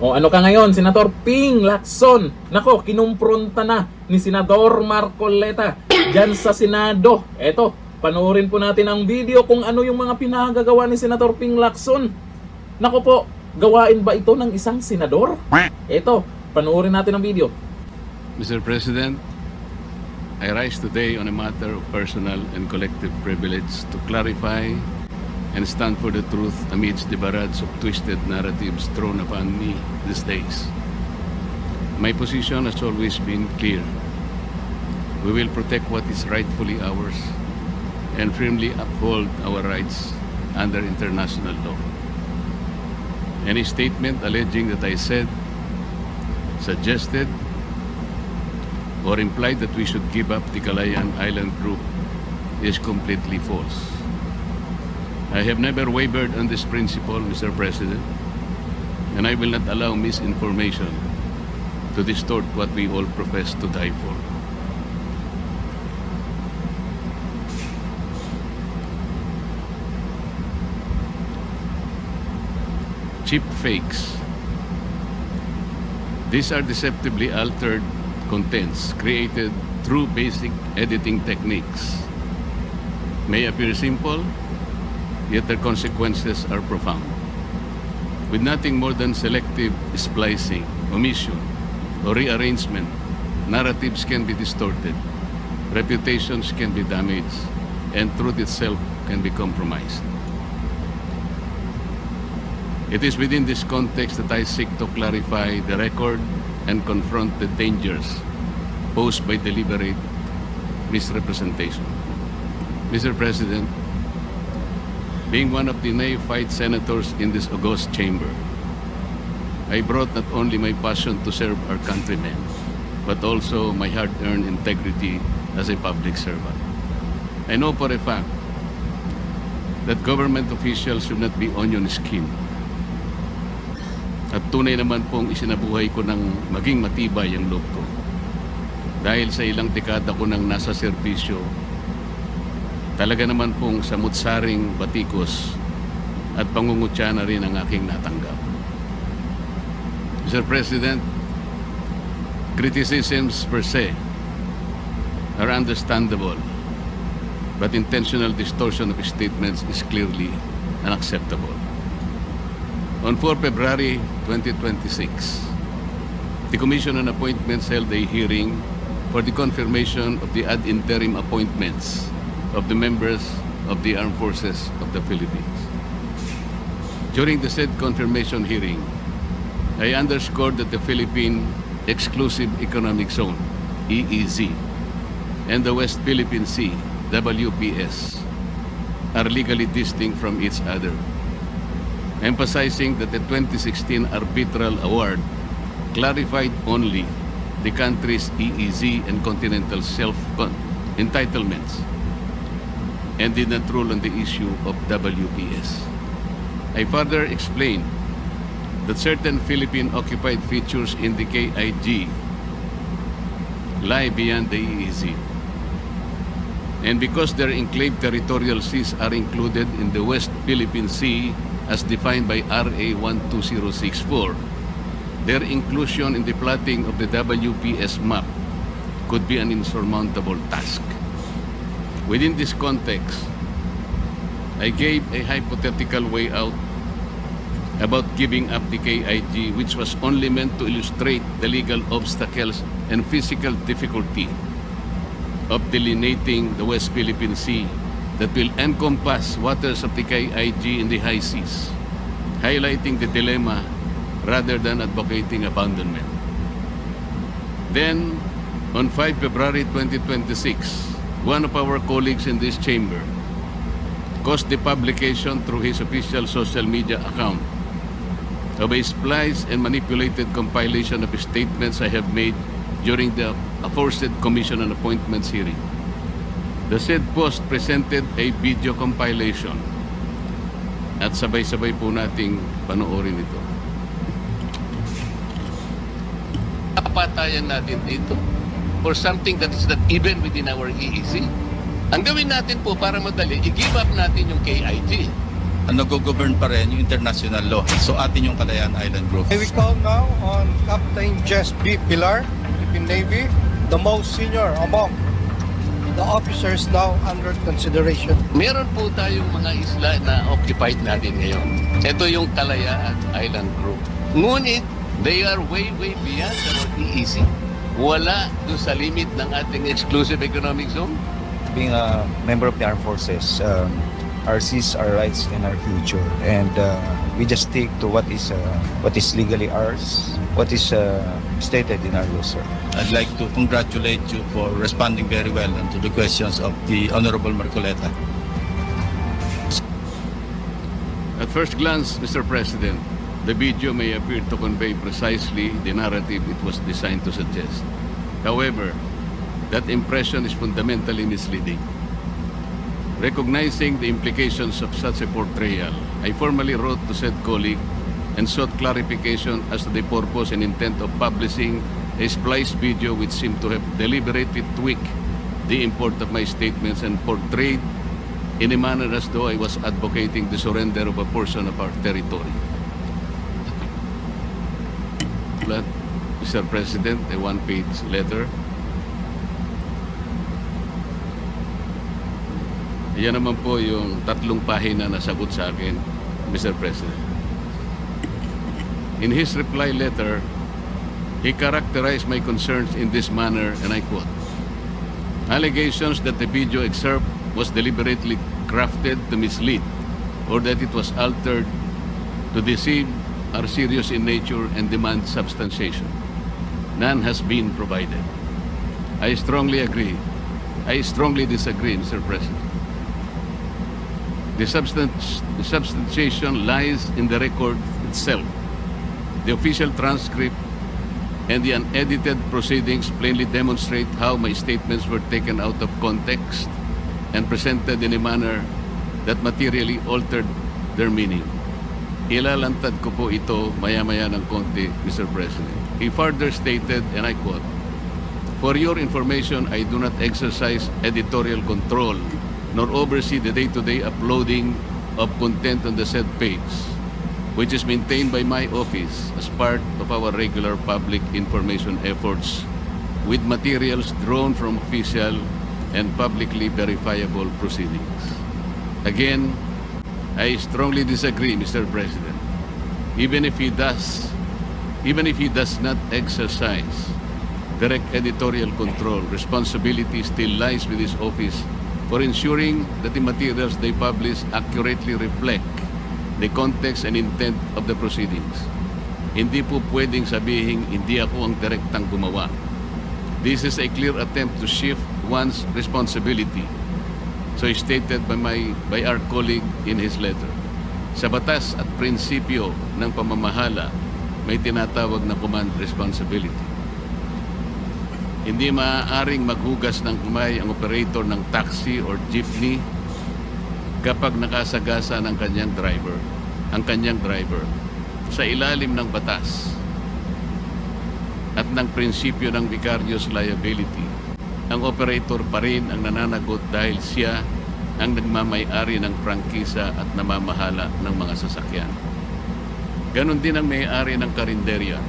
O ano ka ngayon, Senator Ping Lacson? Nako, kinumpronta na ni Senador Marcoleta dyan sa Senado. Eto, panoorin po natin ang video kung ano yung mga pinagagawa ni Senator Ping Lacson. Nako po, gawain ba ito ng isang senador? Eto, panoorin natin ang video. Mr. President, I rise today on a matter of personal and collective privilege to clarify and stand for the truth amidst the barrage of twisted narratives thrown upon me these days. My position has always been clear. We will protect what is rightfully ours and firmly uphold our rights under international law. Any statement alleging that I said, suggested, or implied that we should give up the Calayan Island Group is completely false. I have never wavered on this principle, Mr. President, and I will not allow misinformation to distort what we all profess to die for. Cheap fakes. These are deceptively altered contents created through basic editing techniques. May appear simple, yet their consequences are profound. With nothing more than selective splicing, omission, or rearrangement, narratives can be distorted, reputations can be damaged, and truth itself can be compromised. It is within this context that I seek to clarify the record and confront the dangers posed by deliberate misrepresentation. Mr. President, being one of the neophyte senators in this august chamber, I brought not only my passion to serve our countrymen, but also my hard-earned integrity as a public servant. I know for a fact that government officials should not be onion skin. At tunay naman pong isinabuhay ko ng maging matibay ang loob ko. Dahil sa ilang dekada ko nang nasa serbisyo, talaga naman pong samut-saring batikos at pangungutya na rin ang aking natanggap. Mr. President, criticisms per se are understandable, but intentional distortion of statements is clearly unacceptable. On 4 February 2026, the Commission on Appointments held a hearing for the confirmation of the ad interim appointments of the members of the Armed Forces of the Philippines. During the said confirmation hearing, I underscored that the Philippine Exclusive Economic Zone, EEZ, and the West Philippine Sea, WPS, are legally distinct from each other, emphasizing that the 2016 arbitral award clarified only the country's EEZ and continental self-entitlements and did not rule on the issue of WPS. I further explained that certain Philippine-occupied features in the KIG lie beyond the EEZ. And because their enclave territorial seas are included in the West Philippine Sea as defined by RA 12064, their inclusion in the plotting of the WPS map could be an insurmountable task. Within this context, I gave a hypothetical way out about giving up the KIG, which was only meant to illustrate the legal obstacles and physical difficulty of delineating the West Philippine Sea that will encompass waters of the KIG in the high seas, highlighting the dilemma rather than advocating abandonment. Then, on 5 February 2026, one of our colleagues in this chamber caused the publication through his official social media account of a spliced and manipulated compilation of statements I have made during the aforesaid Commission on Appointments hearing. The said post presented a video compilation at sabay-sabay po nating panoorin ito. Kapatayan natin dito for something that is not even within our EEZ. Ang gawin natin po para madali, i-give up natin yung KIG. ang nag-govern pa rin yung international law. So atin yung Kalayaan Island Group. We call now on Captain Jess B. Pilar, Philippine Navy, the most senior among the officers now under consideration. Meron po tayong mga isla na occupied natin ngayon. Ito yung Kalayaan Island Group. Ngunit, they are way beyond our EEZ. Wala doon sa limit ng ating exclusive economic zone. Being a member of the armed forces, our seas, our rights, and our future, and we just stick to what is legally ours, what is stated in our law, sir. I'd like to congratulate you for responding very well to the questions of the Honorable Marcoleta. At first glance, Mr. President, the video may appear to convey precisely the narrative it was designed to suggest. However, that impression is fundamentally misleading. Recognizing the implications of such a portrayal, I formally wrote to said colleague and sought clarification as to the purpose and intent of publishing a spliced video which seemed to have deliberately tweaked the import of my statements and portrayed in a manner as though I was advocating the surrender of a portion of our territory. But, Mr. President, a one-page letter. Yan naman po yung 3 pahina na sagot sa akin, Mr. President. In his reply letter, he characterized my concerns in this manner, and I quote, "Allegations that the video excerpt was deliberately crafted to mislead or that it was altered to deceive are serious in nature and demand substantiation. None has been provided. I strongly disagree, Mr. President. The substantiation lies in the record itself. The official transcript and the unedited proceedings plainly demonstrate how my statements were taken out of context and presented in a manner that materially altered their meaning. Ilalantad ko po ito maya-maya ng konti, Mr. President." He further stated, and I quote, "For your information, I do not exercise editorial control nor oversee the day-to-day uploading of content on the said page, which is maintained by my office as part of our regular public information efforts with materials drawn from official and publicly verifiable proceedings. Again, I strongly disagree, Mr. President. Even if he does not exercise direct editorial control, responsibility still lies with his office for ensuring that the materials they publish accurately reflect the context and intent of the proceedings. Hindi po pwedeng sabihin hindi ako ang direktang gumawa. This is a clear attempt to shift one's responsibility. So stated by our colleague in his letter. Sa batas at prinsipyo ng pamamahala, may tinatawag na command responsibility. Hindi maaaring maghugas ng kamay ang operator ng taxi or jeepney kapag nakasagasa ng kanyang driver sa ilalim ng batas at ng prinsipyo ng vicarious liability. Ang operator pa rin ang nananagot dahil siya ang nagmamay-ari ng prangkisa at namamahala ng mga sasakyan. Ganon din ang may-ari ng karinderya.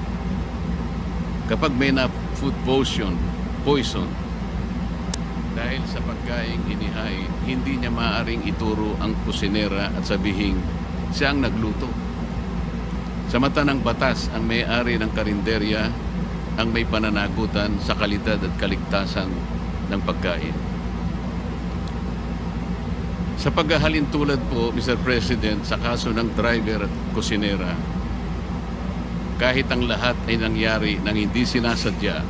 Kapag may na-food poison dahil sa pagkaing inihain, hindi niya maaaring ituro ang kusinera at sabihin siya ang nagluto. Sa mata ng batas, ang may-ari ng karinderya ang may pananagutan sa kalidad at kaligtasan ng pagkain. Sa paghahalin tulad po, Mr. President, sa kaso ng driver at kusinera, kahit ang lahat ay nangyari nang hindi sinasadya,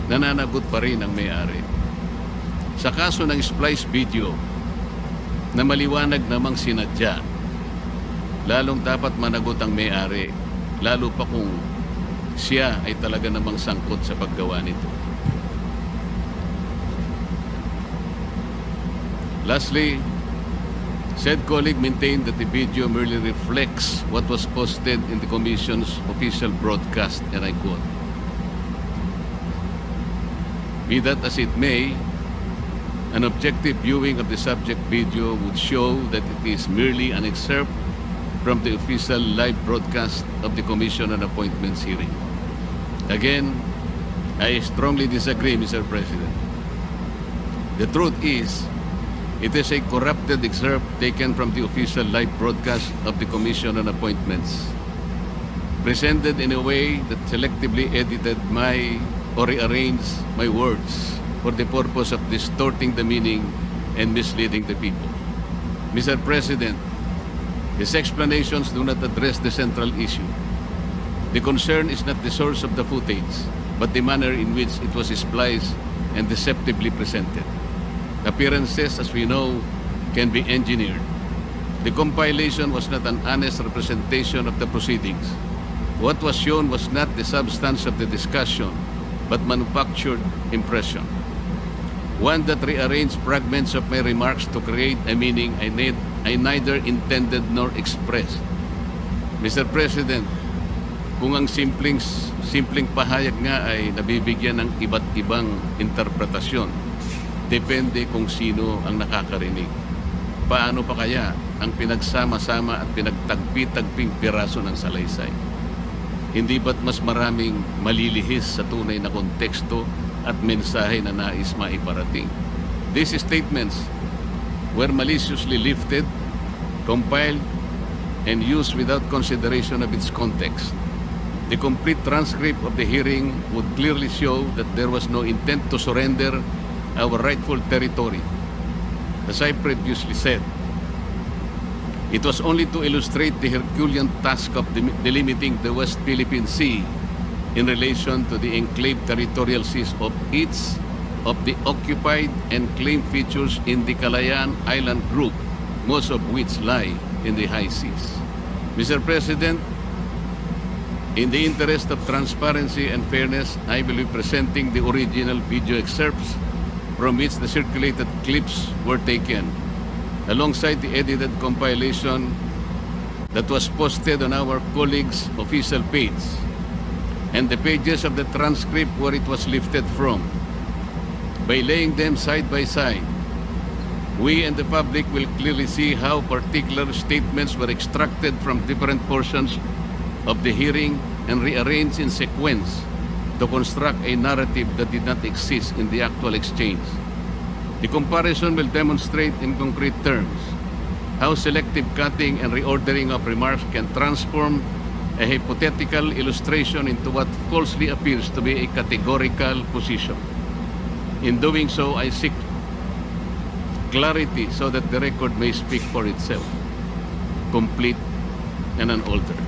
nananagot pa rin ang may-ari. Sa kaso ng splice video, na maliwanag namang sinadya, lalong dapat managot ang may-ari, lalo pa kung siya ay talaga namang sangkot sa paggawa nito. Lastly, said colleague maintained that the video merely reflects what was posted in the Commission's official broadcast, and I quote, "Be that as it may, An objective viewing of the subject video would show that it is merely an excerpt from the official live broadcast of the Commission on Appointments hearing. Again, I strongly disagree, Mr. President. The truth is, it is a corrupted excerpt taken from the official live broadcast of the Commission on Appointments, presented in a way that selectively edited or rearranged my words for the purpose of distorting the meaning and misleading the people. Mr. President, his explanations do not address the central issue. The concern is not the source of the footage, but the manner in which it was spliced and deceptively presented. Appearances, as we know, can be engineered. The compilation was not an honest representation of the proceedings. What was shown was not the substance of the discussion, but manufactured impression. One that rearranged fragments of my remarks to create a meaning I neither intended nor expressed. Mr. President, kung ang simpleng pahayag nga ay nabibigyan ng iba't ibang interpretasyon, depende kung sino ang nakakarinig. Paano pa kaya ang pinagsama-sama at pinagtagpi-tagping piraso ng salaysay? Hindi ba't mas maraming malilihis sa tunay na konteksto at mensahe na nais maiparating? These statements were maliciously lifted, compiled, and used without consideration of its context. The complete transcript of the hearing would clearly show that there was no intent to surrender our rightful territory. As I previously said, it was only to illustrate the Herculean task of delimiting the West Philippine Sea in relation to the enclave territorial seas of each of the occupied and claimed features in the Kalayaan Island Group, most of which lie in the high seas. Mr. President, in the interest of transparency and fairness, I will be presenting the original video excerpts from which the circulated clips were taken, alongside the edited compilation that was posted on our colleague's official page, and the pages of the transcript where it was lifted from. By laying them side by side, we and the public will clearly see how particular statements were extracted from different portions of the hearing and rearranged in sequence to construct a narrative that did not exist in the actual exchange. The comparison will demonstrate in concrete terms how selective cutting and reordering of remarks can transform a hypothetical illustration into what falsely appears to be a categorical position. In doing so, I seek clarity so that the record may speak for itself, complete and unaltered.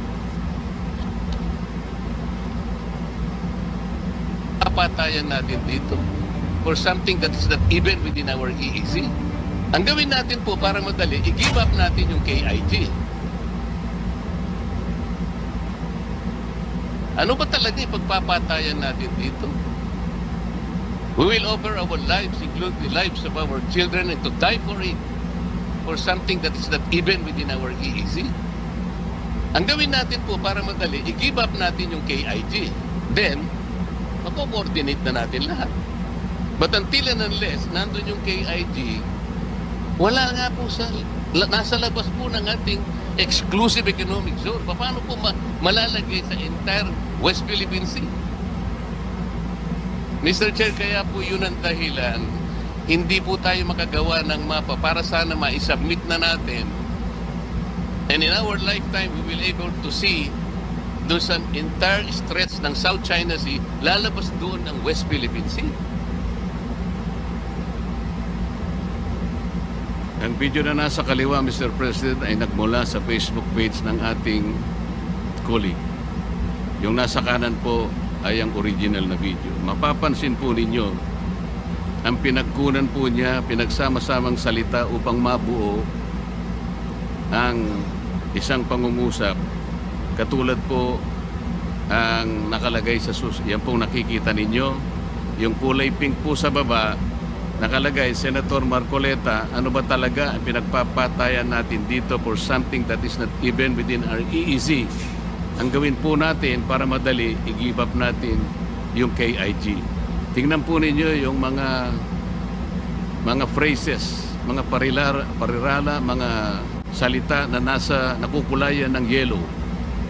Papatayan natin dito for something that is not even within our EEZ. Ang gawin natin po para madali, i-give up natin yung KIG. Ano ba talaga ipagpapatayan natin dito? We will offer our lives, including the lives of our children, and to die for it, for something that is not even within our EEZ. Ang gawin natin po para madali, i-give up natin yung KIG. Then, mako-coordinate na natin lahat. But until and unless nandun yung KIG, wala nga po nasa labas po ng ating exclusive economic zone. Paano po malalagay sa entire West Philippine Sea? Mr. Chair, kaya po yun ang dahilan. Hindi po tayo makagawa ng mapa para sana ma-submit na natin. And in our lifetime, we will able to see doon sa entire stretch ng South China Sea, lalabas doon ng West Philippine Sea. Ang video na nasa kaliwa, Mr. President, ay nagmula sa Facebook page ng ating colleague. Yung nasa kanan po ay ang original na video. Mapapansin po ninyo, ang pinagkunan po niya, pinagsama-samang salita upang mabuo ang isang pangungusap. Katulad po ang nakalagay sa yan pong nakikita ninyo, yung kulay pink po sa baba, nakalagay, Senator Marcoleta, ano ba talaga ang pinagpapatayan natin dito for something that is not even within our EEZ? Ang gawin po natin para madali, i-give up natin yung KIG. Tingnan po ninyo yung mga mga phrases, mga parirala, mga salita na nakukulayan ng yellow.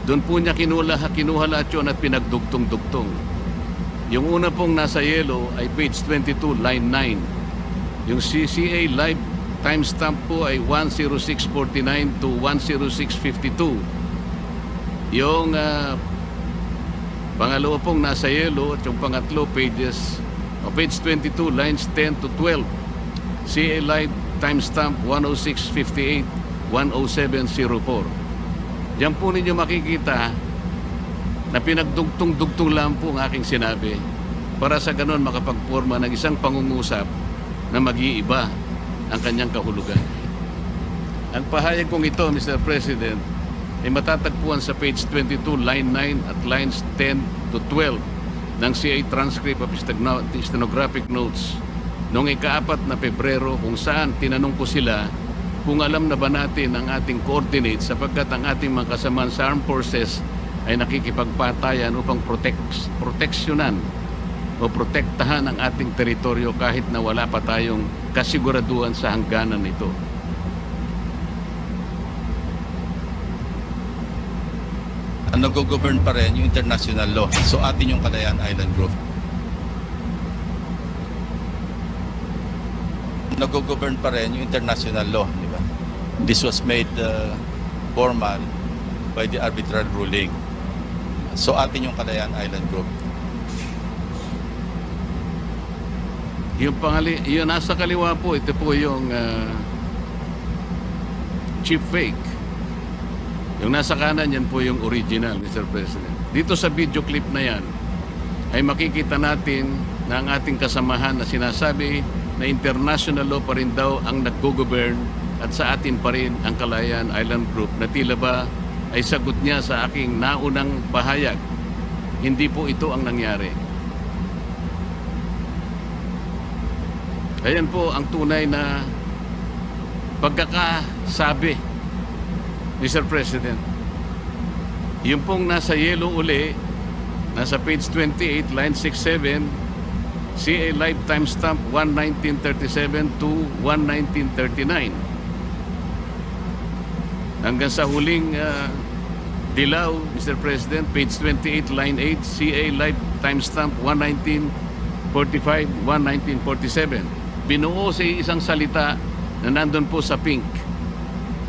Doon po niya kinuha lahat yun at pinagdugtong-dugtong. Yung una pong nasa yellow ay page 22, line 9. Yung CCA live timestamp po ay 10649 to 10652. Yung pangalawa pong nasa yellow at yung pangatlo page 22 lines 10 to 12. CA live timestamp 10658 10704. Diyan po ninyo makikita na pinagdugtong-dugtong lang po ang aking sinabi para sa ganon makapagporma ng isang pangungusap na mag-iiba ang kanyang kahulugan. Ang pahayag kong ito, Mr. President, ay matatagpuan sa page 22, line 9 at lines 10 to 12 ng CA transcript of stenographic notes noong ika-4 na Pebrero, kung saan tinanong ko sila kung alam na ba natin ang ating coordinates sapagkat ang ating mga kasamaan sa armed forces ay nakikipagpatayan upang proteksyonan o protektahan ang ating teritoryo kahit na wala pa tayong kasiguraduhan sa hangganan nito. Ang nag-govern pa rin yung international law. So atin yung Kalayaan Island Group. Nag-govern pa rin yung international law, di ba? This was made formal by the arbitral ruling. So atin yung Kalayaan Island Group. Yung nasa kaliwa po, ito po yung cheap fake. Yung nasa kanan, yan po yung original, Mr. President. Dito sa video clip na yan, ay makikita natin na ang ating kasamahan na sinasabi na international law pa rin daw ang nag-govern at sa atin pa rin ang Kalayaan Island Group na tila ba ay sagot niya sa aking naunang pahayag. Hindi po ito ang nangyari. Ayan po ang tunay na pagkakasabi, Mr. President. Yung pong nasa yellow uli, nasa page 28, line 67, CA live timestamp 11937 to 11939. Hanggang sa huling dilaw, Mr. President, page 28, line 8, CA live timestamp 1945, 1947. Binuo sa isang salita na nandun po sa pink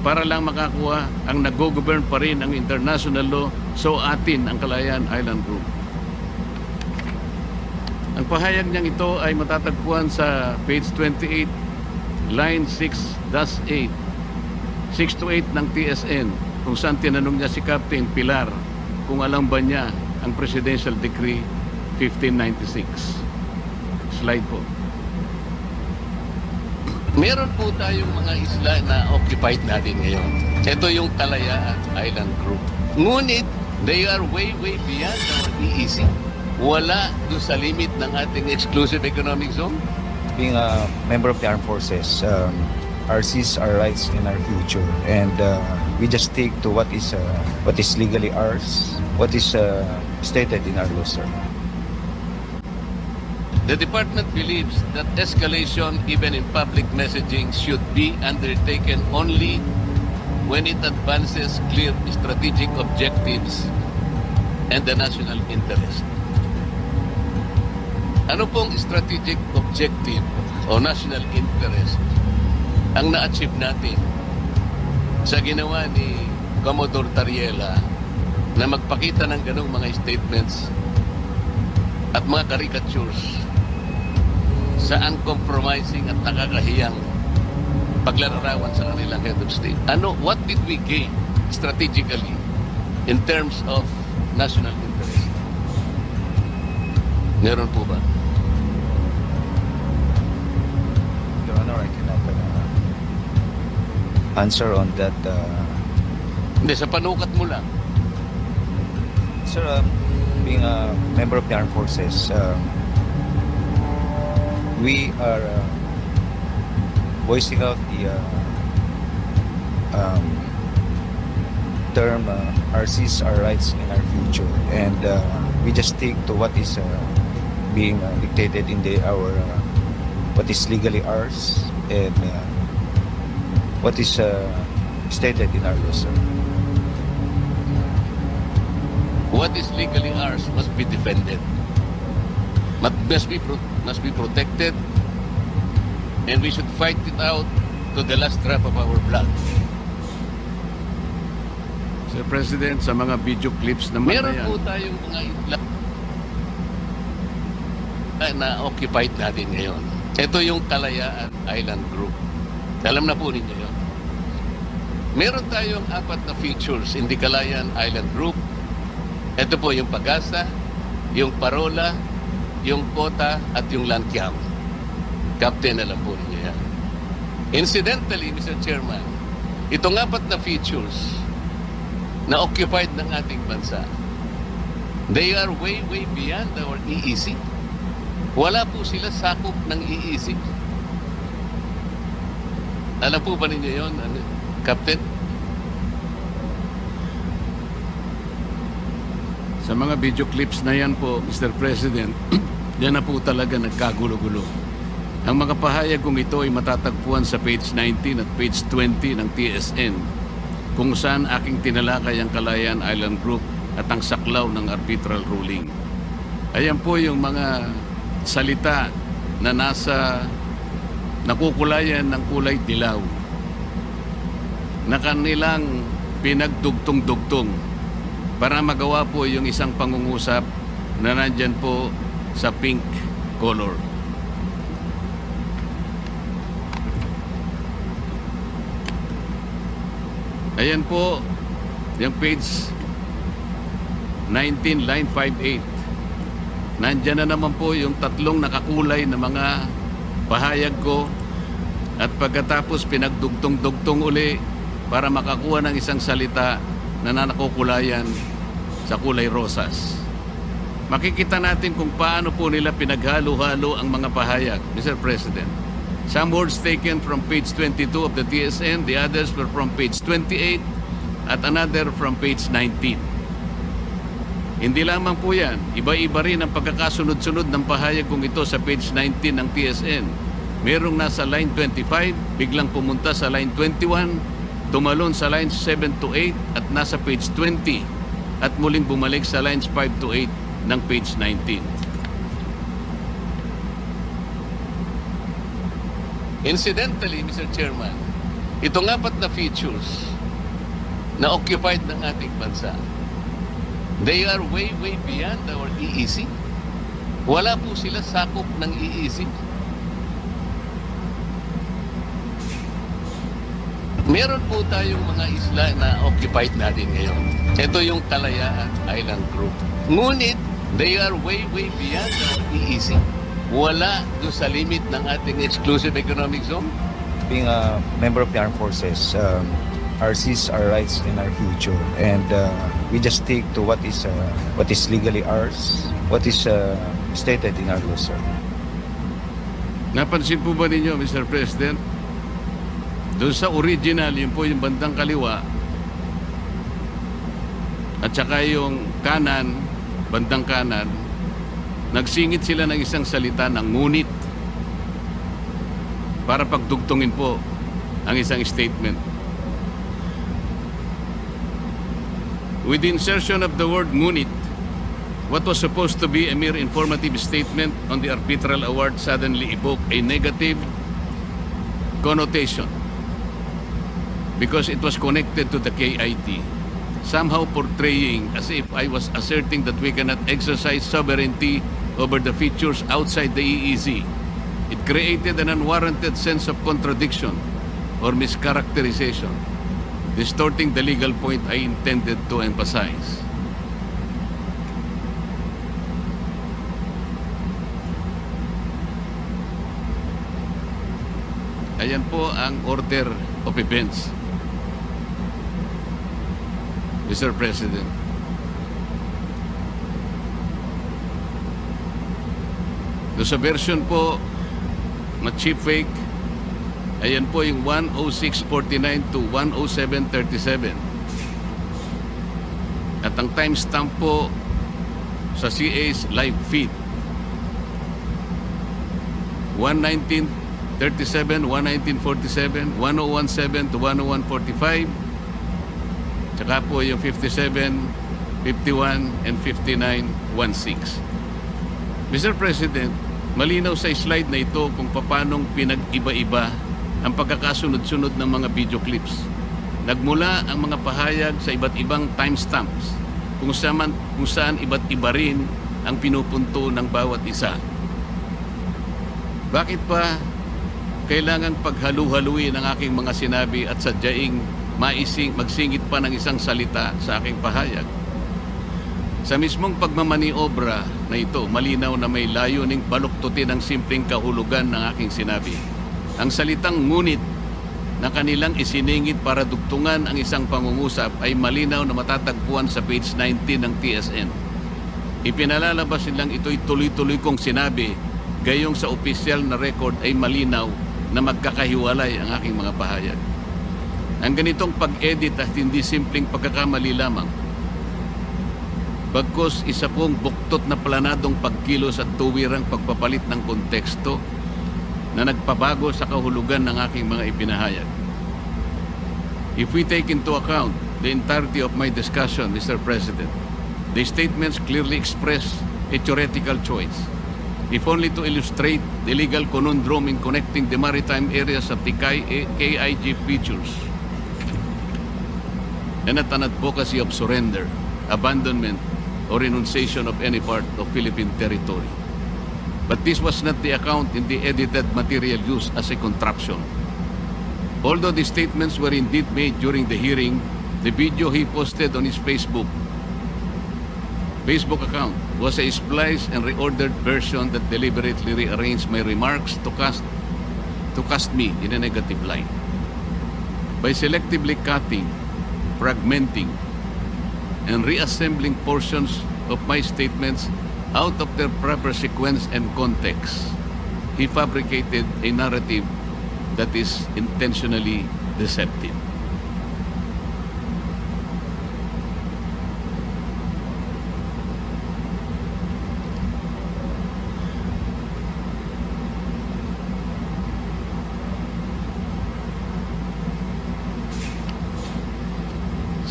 para lang makakuha ang nag-govern pa rin ang international law, so atin ang Kalayaan Island Group. Ang pahayag niyang ito ay matatagpuan sa page 28, line 6-8, 6 to 8 ng TSN, kung saan tinanong niya si Captain Pilar kung alam ba niya ang Presidential Decree 1596. Slide po. Meron po tayong mga isla na occupied natin ngayon. Ito yung Kalayaan Island Group. Ngunit, they are way beyond our EEZ. Wala doon sa limit ng ating exclusive economic zone. Being a member of the armed forces, our seas are rights in our future, and we just stick to what is legally ours, what is stated in our law, sir. The department believes that escalation, even in public messaging, should be undertaken only when it advances clear strategic objectives and the national interest. Ano pong strategic objective o national interest ang na-achieve natin sa ginawa ni Commodore Tariela na magpakita ng ganong mga statements at mga caricatures sa uncompromising at nakakahiyang paglalarawan sa kanilang head of state? What did we gain strategically in terms of national interest? Meron po ba? Your Honor, I cannot answer on that. Hindi, sa panukat mo lang. Sir, being a member of the armed forces, we are voicing out the term our seas are rights in our future, and we just stick to what is being dictated in our what is legally ours and what is stated in our law, sir. What is legally ours must be defended. Must be protected, and we should fight it out to the last drop of our blood. Sir President, sa mga video clips naman Meron na yan, po tayong mga isla na occupied natin ngayon. Ito yung Kalayaan Island Group. Alam na po ninyo yun. Meron tayong 4 na features in the Kalayaan Island Group. Ito po yung Pagasa, yung Parola, yung Kota, at yung Lankiam. Captain, alam po ninyo yan. Incidentally, Mr. Chairman, itong 4 na features na occupied ng ating bansa, they are way, way beyond our EEZ. Wala po sila sakop ng EEZ. Alam po ba ninyo yun, Captain? sa mga video clips na yan po, Mr. President, yan na po talaga nagkagulo-gulo. Ang mga pahayag kong ito ay matatagpuan sa page 19 at page 20 ng TSN, kung saan aking tinalakay ang Kalayaan Island Group at ang saklaw ng arbitral ruling. Ayan po yung mga salita na nasa nakukulayan ng kulay dilaw na kanilang pinagdugtong-dugtong para magawa po yung isang pangungusap na nandyan po sa pink color. Ayan po, yung page 19, line 58. Nandyan na naman po yung 3 nakakulay na mga pahayag ko at pagkatapos pinagdugtong-dugtong uli para makakuha ng isang salita na nakukulayan sa kulay rosas. Makikita natin kung paano po nila pinaghalo-halo ang mga pahayag, Mr. President. Some words taken from page 22 of the TSN, the others were from page 28 at another from page 19. Hindi lamang po yan, iba-iba rin ang pagkakasunod-sunod ng pahayag kong ito sa page 19 ng TSN. Merong nasa line 25, biglang pumunta sa line 21, tumalon sa lines 7 to 8 at nasa page 20 at muling bumalik sa lines 5 to 8 ng page 19. Incidentally, Mr. Chairman, itong 4 na features na occupied ng ating bansa, they are way, way beyond our EEZ. Wala po sila sakop ng EEZ. Meron po tayong mga isla na occupied natin ngayon. Ito yung Kalayaan Island Group. Ngunit, they are way, way beyond our EEZ. Wala doon sa limit ng ating exclusive economic zone. Being a member of the armed forces, our seas, our rights, and our future, and we just stick to what is legally ours, what is stated in our law, sir. Napansin po ba ninyo, Mr. President? Doon sa original, yun po yung bandang kaliwa at saka yung kanan, bandang kanan, nagsingit sila ng isang salita ng ngunit para pagdugtungin po ang isang statement. With the insertion of the word ngunit, what was supposed to be a mere informative statement on the arbitral award suddenly evoked a negative connotation because it was connected to the KIT, somehow portraying as if I was asserting that we cannot exercise sovereignty over the features outside the EEZ. It created an unwarranted sense of contradiction or mischaracterization, distorting the legal point I intended to emphasize. Ayan po ang order of events, Mr. President. Do sa version po na cheap fake, ayan po yung 106.49 to 107.37. At ang timestamp po sa CA's live feed, 11937, 11947, 1017 to 10145, tsaka po yung 57, 51, and 5916. Mr. President, malinaw sa slide na ito kung paanong pinag-iba-iba ang pagkakasunod-sunod ng mga video clips. Nagmula ang mga pahayag sa iba't ibang timestamps kung saan iba't iba rin ang pinupunto ng bawat isa. Bakit pa kailangan paghalu-haluin ang aking mga sinabi at sadyaing magsingit pa ng isang salita sa aking pahayag? Sa mismong pagmamaniobra na ito, malinaw na may layuning baluktutin ang simpleng kahulugan ng aking sinabi. Ang salitang ngunit na kanilang isiningit para dugtungan ang isang pangungusap ay malinaw na matatagpuan sa page 19 ng TSN. Ipinalalabas nilang ito'y tuloy-tuloy kong sinabi, gayong sa opisyal na record ay malinaw na magkakahiwalay ang aking mga pahayag. Ang ganitong pag-edit at hindi simpleng pagkakamali lamang, bagkus isa pong buktot na planadong pagkilos at tuwirang pagpapalit ng konteksto na nagpabago sa kahulugan ng aking mga ipinahayag. If we take into account the entirety of my discussion, Mr. President, the statements clearly express a theoretical choice, if only to illustrate the legal conundrum in connecting the maritime areas of the KIG features and not an advocacy of surrender, abandonment, or renunciation of any part of Philippine territory. But this was not the account in the edited material used as a contraption. Although the statements were indeed made during the hearing, the video he posted on his Facebook account was a spliced and reordered version that deliberately rearranged my remarks to cast me in a negative light. By selectively cutting, fragmenting, and reassembling portions of my statements out of their proper sequence and context, he fabricated a narrative that is intentionally deceptive.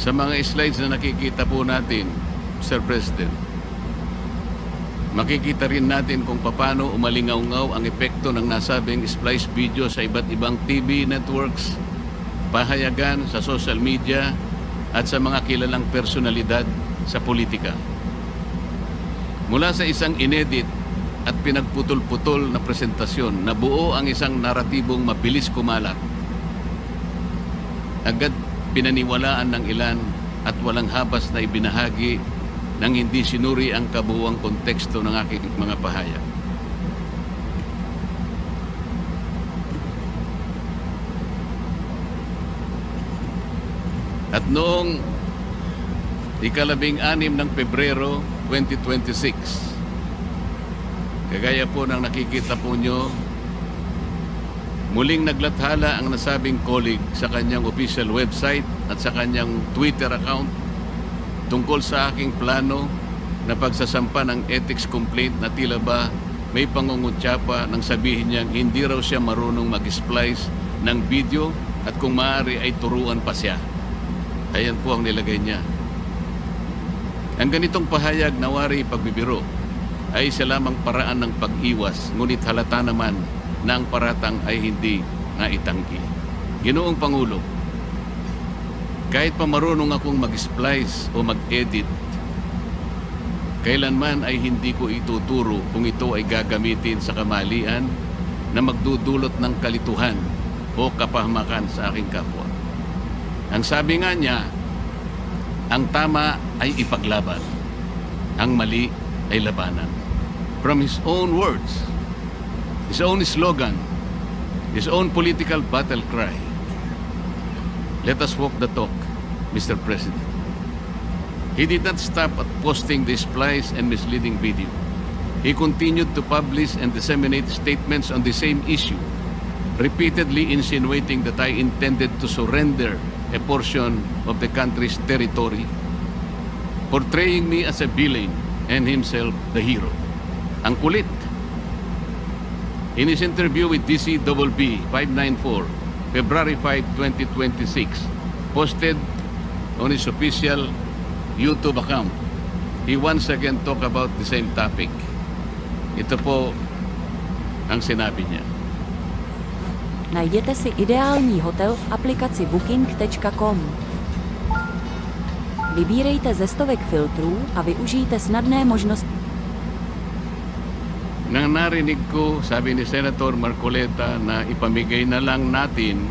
Sa mga slides na nakikita po natin, Mr. President, makikita rin natin kung paano umalingaw-ngaw ang epekto ng nasabing splice video sa iba't ibang TV networks, pahayagan sa social media at sa mga kilalang personalidad sa politika. Mula sa isang inedit at pinagputol-putol na presentasyon na buo ang isang naratibong mabilis kumalat, agad pinaniwalaan ng ilan at walang habas na ibinahagi nang hindi sinuri ang kabuuang konteksto ng aking mga pahayag. At noong 16 ng Pebrero 2026, kagaya po ng nakikita po nyo, muling naglathala ang nasabing colleague sa kanyang official website at sa kanyang Twitter account tungkol sa aking plano na pagsasampa ng ethics complaint na tila ba may pangungutya pa nang sabihin niyang hindi raw siya marunong mag-splice ng video at kung maaari ay turuan pa siya. Ayan po ang nilagay niya. Ang ganitong pahayag na wari pagbibiro ay isa lamang paraan ng pag-iwas, ngunit halata naman na ang paratang ay hindi naitanggi. Ginoong Pangulo, kahit pa marunong akong mag-splice o mag-edit, kailanman ay hindi ko ituturo kung ito ay gagamitin sa kamalian na magdudulot ng kalituhan o kapahamakan sa aking kapwa. Ang sabi nga niya, ang tama ay ipaglaban, ang mali ay labanan. From his own words, his own slogan, his own political battle cry. Let us walk the talk, Mr. President. He did not stop at posting the splice and misleading video. He continued to publish and disseminate statements on the same issue, repeatedly insinuating that I intended to surrender a portion of the country's territory, portraying me as a villain and himself the hero. Ang kulit. In his interview with DCBB 594, February 5, 2026, posted on his official YouTube account, he once again talked about the same topic. Ito po ang sinabi niya. Najděte si ideální hotel v aplikaci booking.com. Vybírejte ze stovek filtrů a využijte snadné možnosti. Nang narinig ko, sabi ni Senator Marcoleta, na ipamigay na lang natin,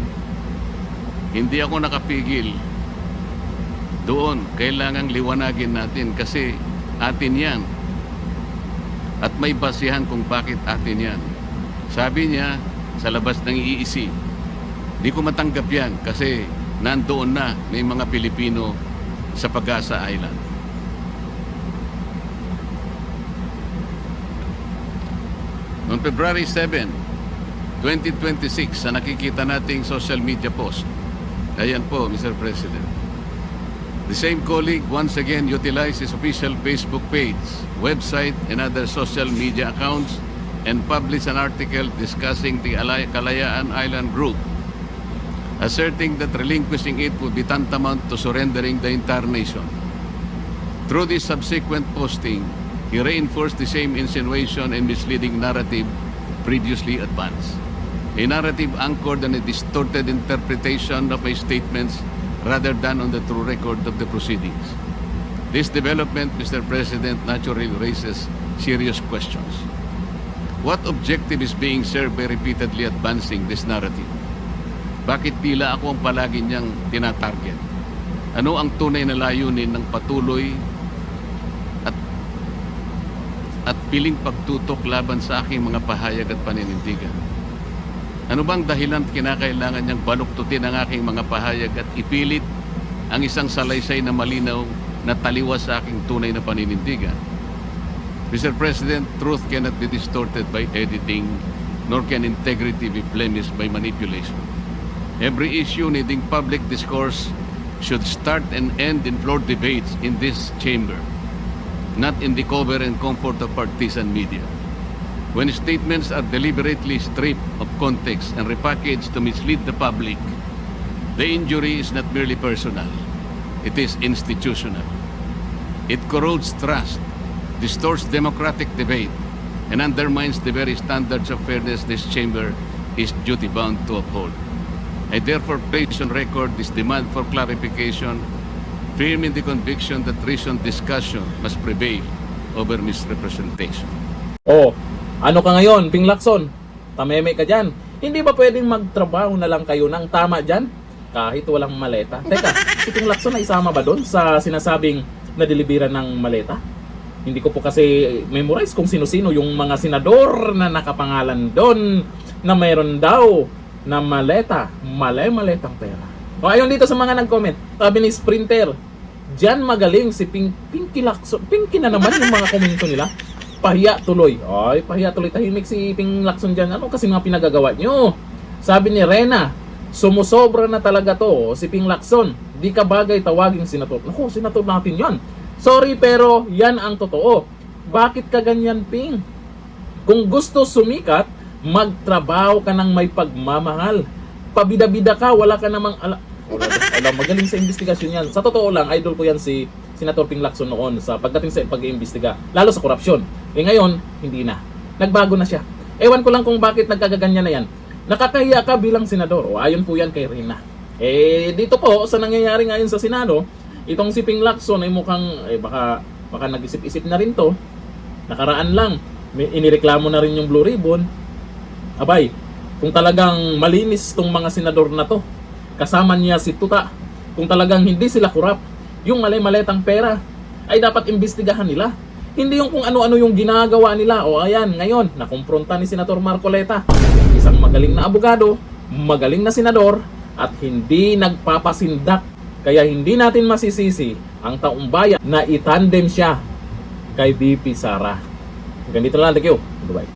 hindi ako nakapigil. Doon, kailangang liwanagin natin kasi atin yan. At may basihan kung bakit atin yan. Sabi niya, sa labas ng EEC, di ko matanggap yan kasi nandoon na may mga Pilipino sa Pag-asa Island. Noong February 7, 2026, sa nakikita nating social media post, ayan po, Mr. President. The same colleague once again utilized his official Facebook page, website, and other social media accounts and published an article discussing the Kalayaan Island Group, asserting that relinquishing it would be tantamount to surrendering the entire nation. Through this subsequent posting, he reinforced the same insinuation and misleading narrative previously advanced. A narrative anchored on a distorted interpretation of my statements rather than on the true record of the proceedings. This development, Mr. President, naturally raises serious questions. What objective is being served by repeatedly advancing this narrative? Bakit tila ako ang palagi niyang tinatarget? Ano ang tunay na layunin ng patuloy at piling pagtutok laban sa aking mga pahayag at paninindigan? Ano bang dahilan at kinakailangan niyang baluktutin ang aking mga pahayag at ipilit ang isang salaysay na malinaw na taliwas sa aking tunay na paninindigan? Mr. President, truth cannot be distorted by editing, nor can integrity be blemished by manipulation. Every issue needing public discourse should start and end in floor debates in this chamber, not in the cover and comfort of partisan media. When statements are deliberately stripped of context and repackaged to mislead the public, the injury is not merely personal, it is institutional. It corrodes trust, distorts democratic debate, and undermines the very standards of fairness this chamber is duty-bound to uphold. I therefore place on record this demand for clarification, firm in the conviction that reasoned discussion must prevail over misrepresentation. Oh, ano ka ngayon, Ping Lacson? Tameme ka dyan. Hindi ba pwedeng magtrabaho na lang kayo ng tama dyan? Kahit walang maleta. Teka, si Ping Lacson na isama ba doon sa sinasabing nadeliveran ng maleta? Hindi ko po kasi memorize kung sino-sino yung mga senador na nakapangalan doon na mayroon daw na maleta, maletang pera. O ayon dito sa mga nag-comment, sabi ni Sprinter, dyan magaling si Pinky Lacson. Pinky na naman yung mga komento nila. Pahiya tuloy. Ay, pahiya tuloy. Tahimik si Ping Lacson dyan. Ano kasi mga pinagagawa nyo? Sabi ni Rena, sumusobra na talaga to si Ping Lacson. Di ka bagay tawaging senator. Naku, senator natin yan. Sorry pero yan ang totoo. Bakit ka ganyan, Ping? Kung gusto sumikat, magtrabaho ka ng may pagmamahal. Pabida-bida ka, wala ka namang alam, magaling sa investigasyon yan. Sa totoo lang, idol ko yan si Senator Ping Lacson noon sa pagdating sa pag-iimbestiga, lalo sa korupsyon. Eh ngayon, hindi na. Nagbago na siya. Ewan ko lang kung bakit nagkagaganyan na yan. Nakakahiya ka bilang senador. O ayon po yan kay Rina. Eh dito po, sa nangyayari ngayon sa Senado, itong si Ping Lacson ay mukhang, baka nag-isip-isip na rin to. Nakaraan lang, may inireklamo na rin yung Blue Ribbon. Abay, kung talagang malinis tong mga senador na to, kasama niya si Tuta, kung talagang hindi sila kurap, yung maletang pera, ay dapat imbestigahan nila. Hindi yung kung ano-ano yung ginagawa nila. O ayan, ngayon, nakumpronta ni Senator Marcoleta, isang magaling na abogado, magaling na senador, at hindi nagpapasindak. Kaya hindi natin masisisi ang taong bayan na itandem siya kay VP Sara. Ganito lang, thank you. Bye-bye.